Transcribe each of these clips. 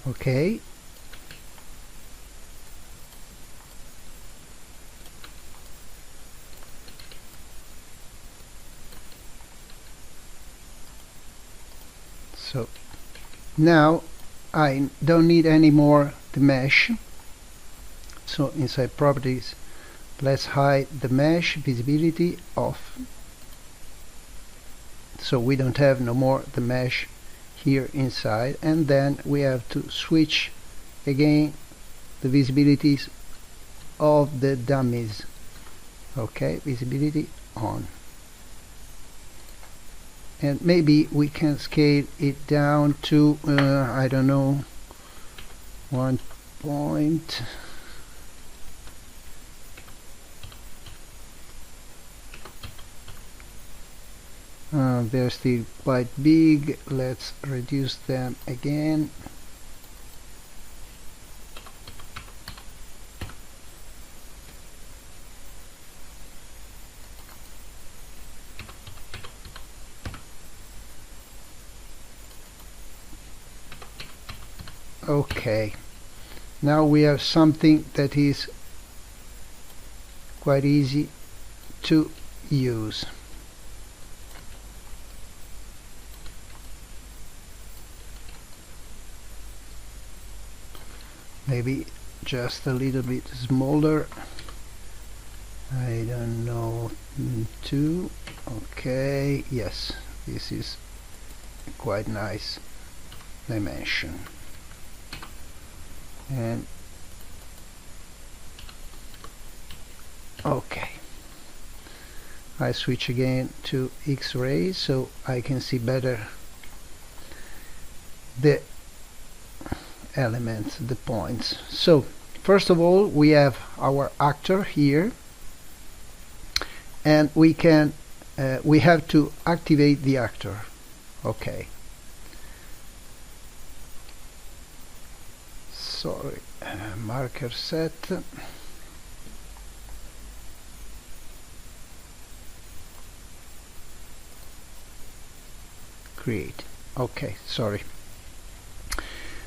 Okay, so now I don't need any more the mesh, so inside properties let's hide the mesh, visibility off, so we don't have no more the mesh here inside. And then we have to switch again the visibilities of the dummies. Okay, visibility on, and maybe we can scale it down to I don't know, 1 point. They're still quite big. Let's reduce them again. Okay, now we have something that is quite easy to use. Maybe just a little bit smaller, I don't know, 2. Okay, yes, this is quite nice dimension. And okay, I switch again to X-ray so I can see better the elements, the points. So first of all we have our actor here, and we can we have to activate the actor. Okay, sorry, marker set, create. Okay, sorry.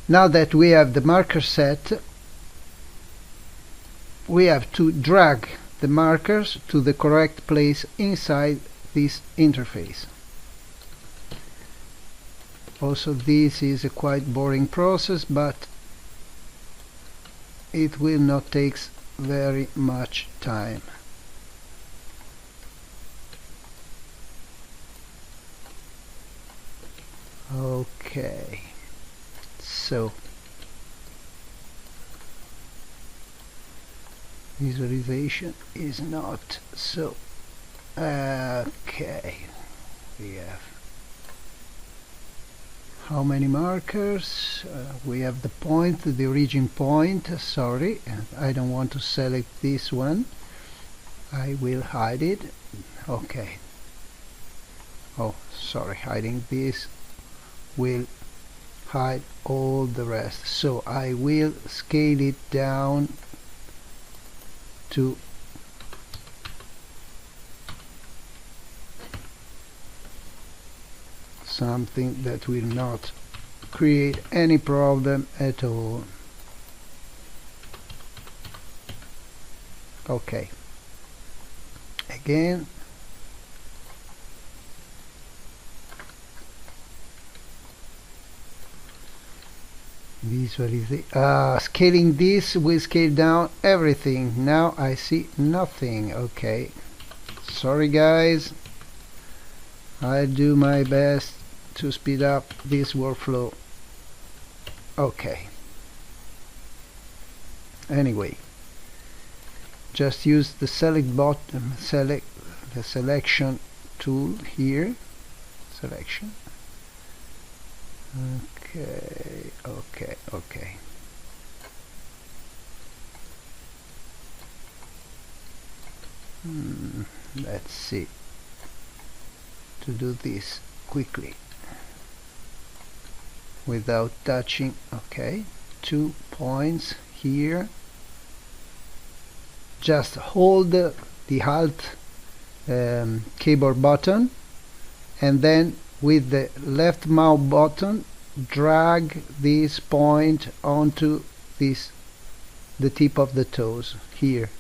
Now that we have the marker set, we have to drag the markers to the correct place inside this interface. Also, this is a quite boring process, but it will not take very much time. Okay, so visualization is not so okay. We have how many markers? We have the point, the origin point. Sorry, I don't want to select this one. I will hide it. Okay. Oh, sorry, hiding this will hide all the rest. So I will scale it down to something that will not create any problem at all. Okay, again scaling this will scale down everything. Now I see nothing. Okay, sorry guys, I'll do my best to speed up this workflow. Okay, anyway, just use the select button, select the selection tool here, selection. Okay. Let's see to do this quickly without touching. Okay, 2 points here. Just hold the Alt keyboard button, and then with the left mouse button drag this point onto the tip of the toes here.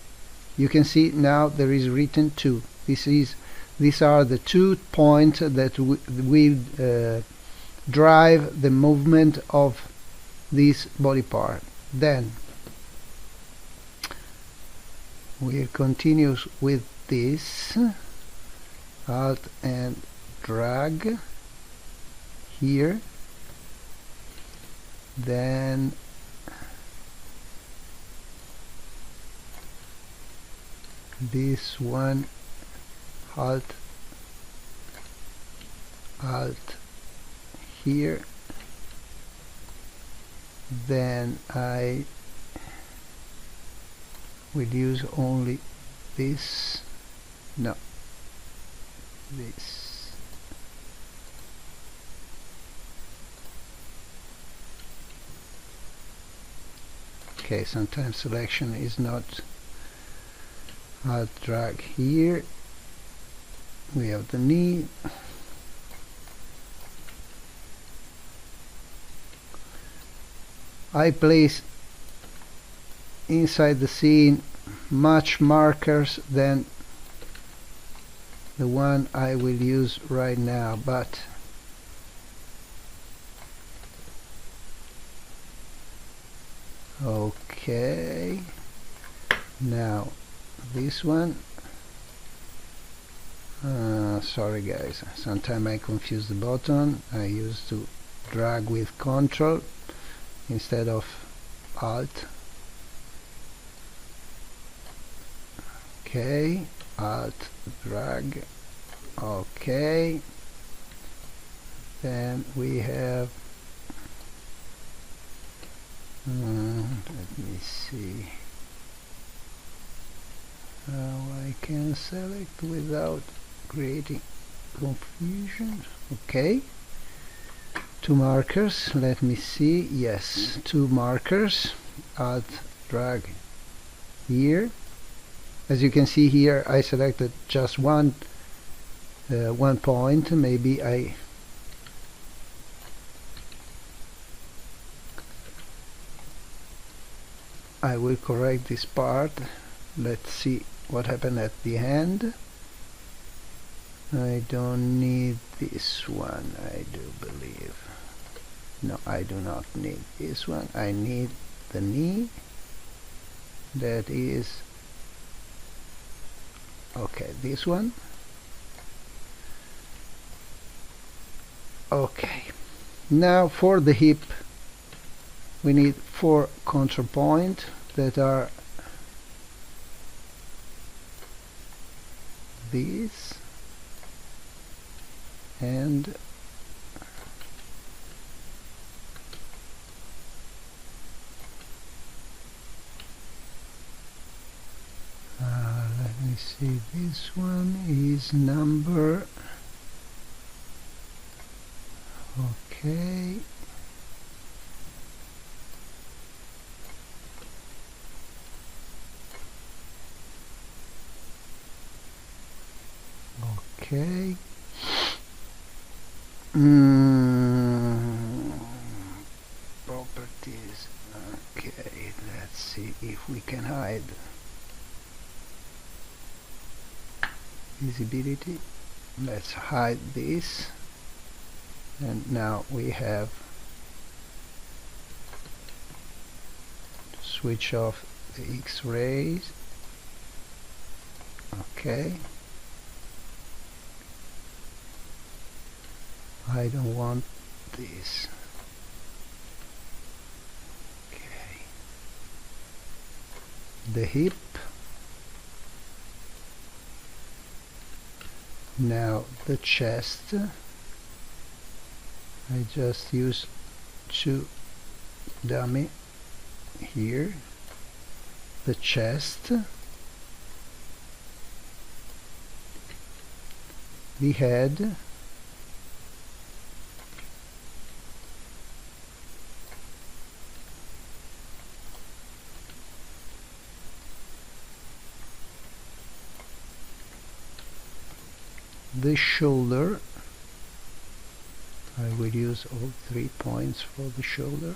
You can see now there is written 2. These are the 2 points that will drive the movement of this body part. Then we continue with this, Alt and drag here, then this one, Alt here, then I will use only this, no, this. Okay, sometimes selection is not. I'll drag here, we have the knee, I place inside the scene much markers than the one I will use right now, but okay, now this one, sorry guys, sometimes I confuse the button. I used to drag with Control instead of Alt. Okay, Alt drag, okay, then we have let me see how I can select without creating confusion. Okay, 2 markers, let me see, yes, 2 markers, Alt drag here. As you can see here, I selected just one point. Maybe I will correct this part. Let's see what happened at the end. I don't need this one, I do believe. No, I do not need this one. I need the knee. That is, okay, this one. Okay, now for the hip we need 4 control points that are these and let me see, this one is number, okay, okay, properties, okay, let's see if we can hide visibility. Let's hide this, and now we have switch off the X-rays. Okay, I don't want this. Okay, the hip. Now the chest, I just use 2 dummy here, the chest, the head, the shoulder, I will use all 3 points for the shoulder.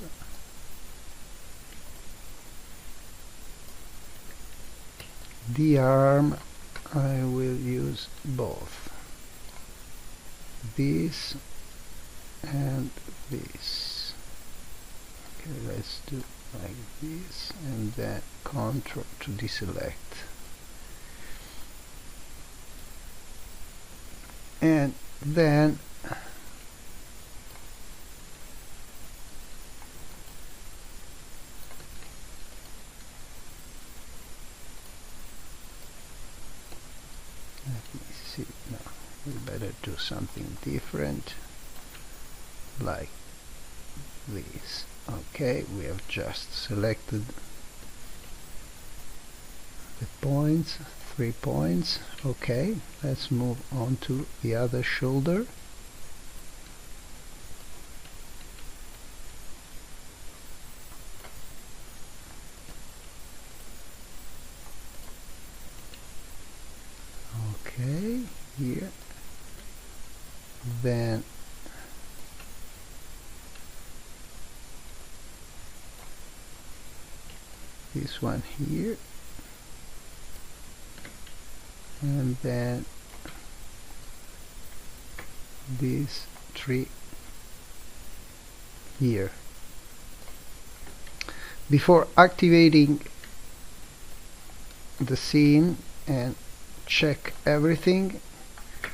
The arm, I will use both this and this. Okay, let's do like this, and then Ctrl to deselect. And then let me see, no, we better do something different, like this. Okay, we have just selected the points, 3 points. Okay, let's move on to the other shoulder. Okay, here, then this one here, and then these 3 here. Before activating the scene and check everything,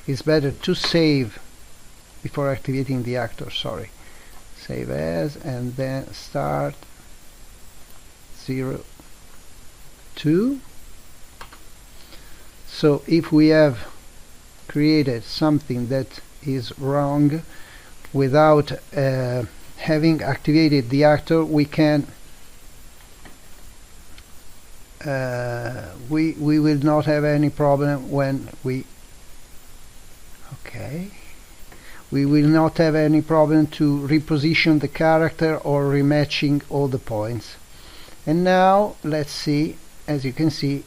it's better to save before activating the actor, sorry. Save as, and then start 0, 2. So if we have created something that is wrong without having activated the actor, we can we will not have any problem when we we will not have any problem to reposition the character or rematching all the points. And now let's see, as you can see,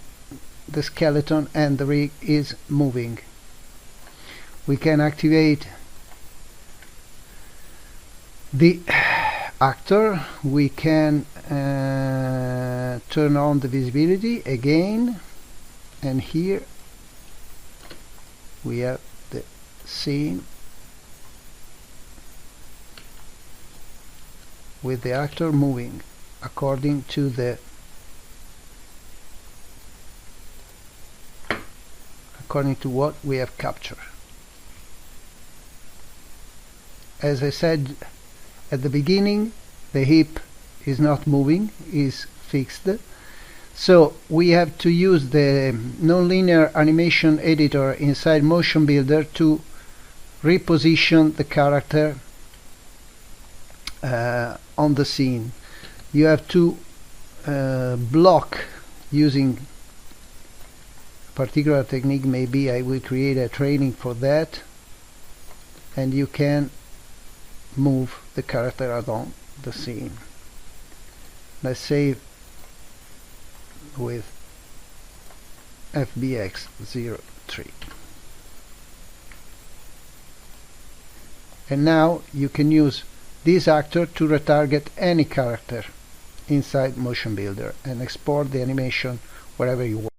the skeleton and the rig is moving. We can activate the actor, we can turn on the visibility again, and here we have the scene with the actor moving according to what we have captured. As I said at the beginning, the hip is not moving, is fixed. So we have to use the nonlinear animation editor inside Motion Builder to reposition the character on the scene. You have to block using a particular technique. Maybe I will create a training for that, and you can move the character along the scene. Let's save with FBX03. And now you can use this actor to retarget any character inside Motion Builder and export the animation wherever you want.